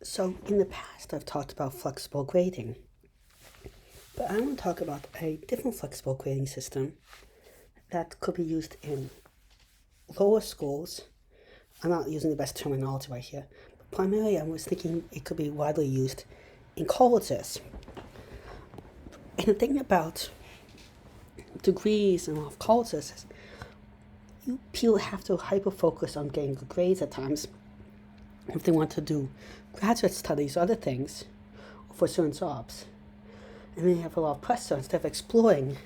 So in the past, I've talked about flexible grading, but I want to talk about a different flexible grading system that could be used in lower schools. I'm not using the best terminology right here, but primarily I was thinking it could be widely used in colleges. And the thing about degrees and of colleges is people have to hyper focus on getting good grades at times if they want to do graduate studies or other things for certain jobs. And they have a lot of pressure instead of exploring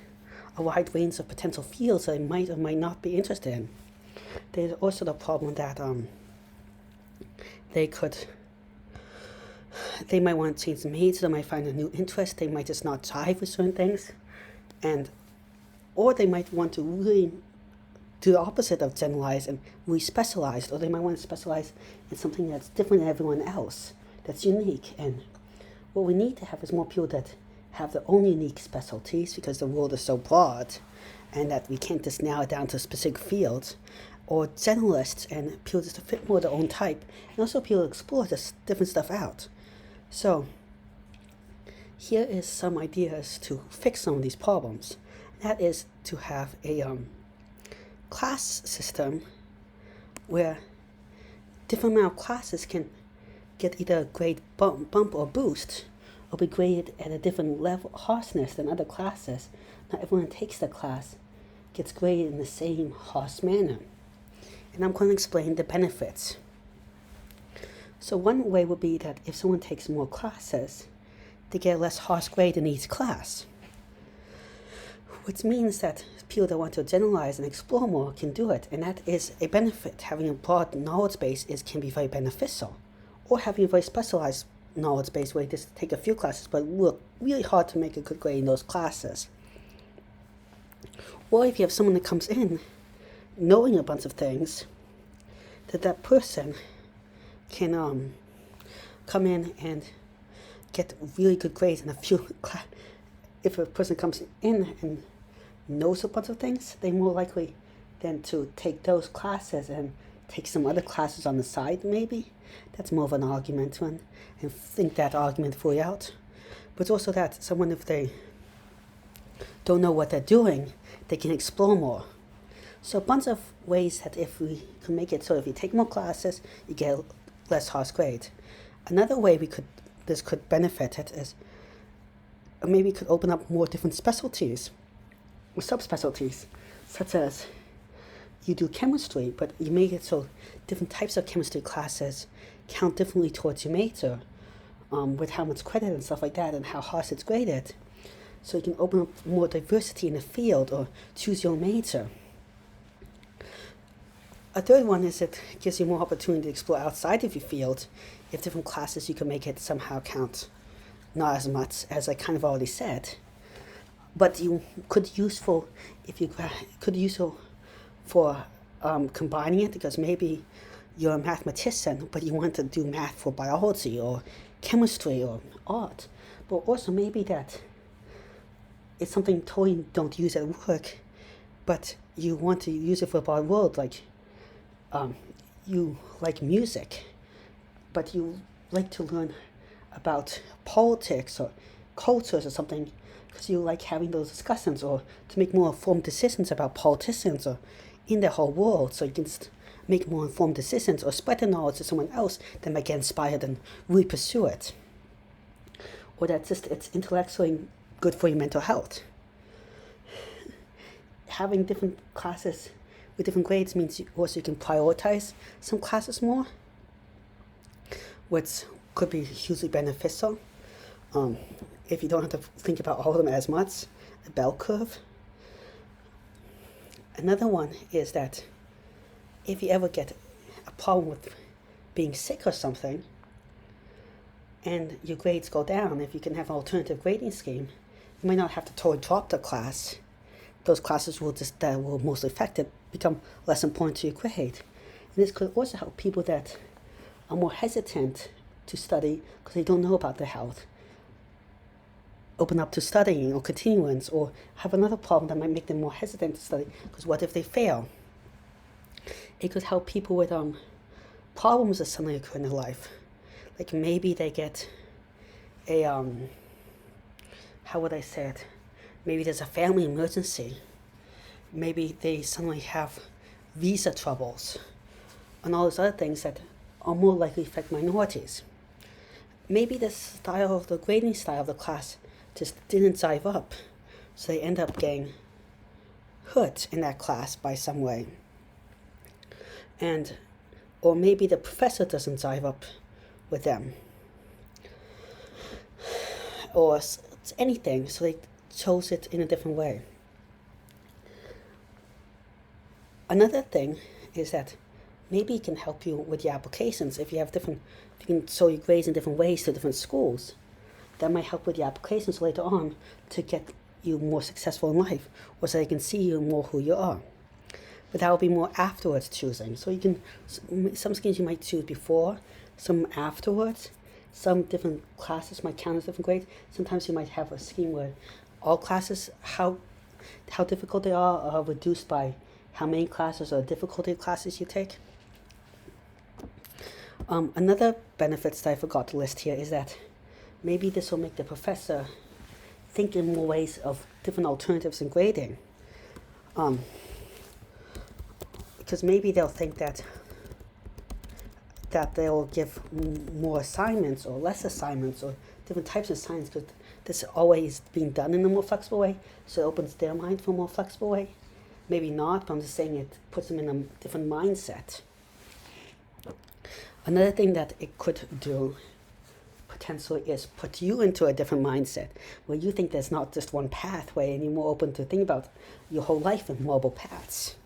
a wide range of potential fields they might or might not be interested in. There's also the problem that they might want to change the major, they might find a new interest, they might just not jive with certain things, or they might want to really do the opposite of generalized and really specialized, or they might want to specialize in something that's different than everyone else, that's unique. And what we need to have is more people that have their own unique specialties, because the world is so broad and that we can't just narrow it down to specific fields, or generalists and people just to fit more their own type, and also people explore this different stuff out. So here is some ideas to fix some of these problems. That is to have a class system where different amount of classes can get either a grade bump or boost, or be graded at a different level harshness than other classes. Not everyone who takes the class gets graded in the same harsh manner. And I'm going to explain the benefits. So one way would be that if someone takes more classes, they get a less harsh grade in each class, which means that people that want to generalize and explore more can do it, and that is a benefit. Having a broad knowledge base can be very beneficial, or having a very specialized knowledge base where you just take a few classes but work really hard to make a good grade in those classes. Or if you have someone that comes in knowing a bunch of things, that person can come in and get really good grades in a few classes. If a person comes in and knows a bunch of things, they're more likely than to take those classes and take some other classes on the side, maybe. That's more of an argument one, and think that argument fully out. But it's also that someone, if they don't know what they're doing, they can explore more. So a bunch of ways that if we can make it so if you take more classes, you get less harsh grade. Another way this could benefit it is maybe could open up more different specialties or subspecialties, such as you do chemistry, but you make it so different types of chemistry classes count differently towards your major, with how much credit and stuff like that and how harsh it's graded. So you can open up more diversity in the field or choose your major. A third one is it gives you more opportunity to explore outside of your field. If different classes, you can make it somehow count not as much as I kind of already said, but you could useful for combining it, because maybe you're a mathematician but you want to do math for biology or chemistry or art, but also maybe that it's something totally you don't use at work, but you want to use it for the broad world, like you like music, but you like to learn about politics or cultures or something, because you like having those discussions, or to make more informed decisions about politicians or in the whole world, so you can just make more informed decisions or spread the knowledge to someone else that might get inspired and really pursue it. Or that just it's intellectually good for your mental health. Having different classes with different grades means you can prioritize some classes more, which could be hugely beneficial. If you don't have to think about all of them as much, a bell curve. Another one is that if you ever get a problem with being sick or something, and your grades go down, if you can have an alternative grading scheme, you might not have to totally drop the class. Those classes that were most affected become less important to your grade. And this could also help people that are more hesitant to study because they don't know about their health open up to studying or continuance, or have another problem that might make them more hesitant to study, because what if they fail? It could help people with problems that suddenly occur in their life, Like maybe they get a, how would I say it? Maybe there's a family emergency. Maybe they suddenly have visa troubles and all those other things that are more likely to affect minorities. Maybe the grading style of the class just didn't jive up, so they end up getting hurt in that class by some way. Or maybe the professor doesn't jive up with them. Or it's anything, so they chose it in a different way. Another thing is that maybe it can help you with your applications. If you can show your grades in different ways to different schools, that might help with your applications later on to get you more successful in life, or so they can see you more who you are. But that will be more afterwards choosing. So some schemes you might choose before, some afterwards. Some different classes might count as different grades. Sometimes you might have a scheme where all classes, how difficult they are reduced by how many classes or difficulty of classes you take. Another benefits that I forgot to list here is that maybe this will make the professor think in more ways of different alternatives in grading. Because maybe they'll think that they'll give more assignments or less assignments or different types of assignments, because this is always being done in a more flexible way, so it opens their mind for a more flexible way. Maybe not, but I'm just saying it puts them in a different mindset. Another thing that it could do potentially is put you into a different mindset where you think there's not just one pathway and you're more open to think about your whole life in multiple paths.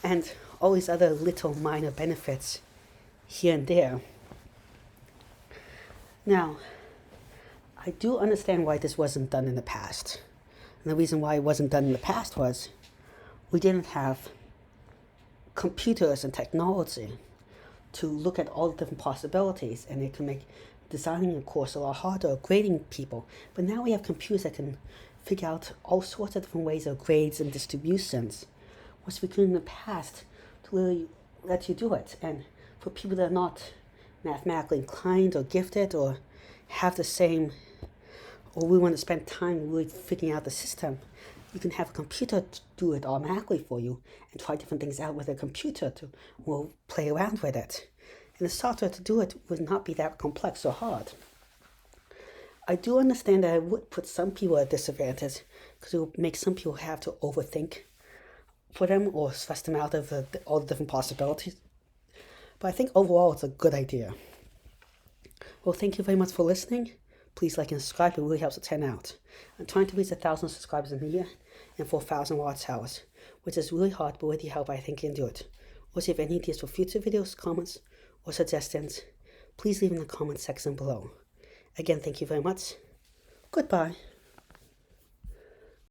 And all these other little minor benefits here and there. Now, I do understand why this wasn't done in the past. And the reason why it wasn't done in the past was we didn't have computers and technology to look at all the different possibilities, and it can make designing a course a lot harder, or grading people. But now we have computers that can figure out all sorts of different ways of grades and distributions, which we couldn't in the past to really let you do it. And for people that are not mathematically inclined or gifted or have the same, or we want to spend time really figuring out the system, you can have a computer do it automatically for you and try different things out with a computer will play around with it. And the software to do it would not be that complex or hard. I do understand that it would put some people at a disadvantage because it would make some people have to overthink for them or stress them out of all the different possibilities. But I think overall it's a good idea. Well, thank you very much for listening. Please like and subscribe, it really helps the channel out. I'm trying to reach 1,000 subscribers in a year and 4,000 watch hours, which is really hard, but with your help I think you can do it. Also, if you have any ideas for future videos, comments, or suggestions, please leave in the comment section below. Again, thank you very much. Goodbye.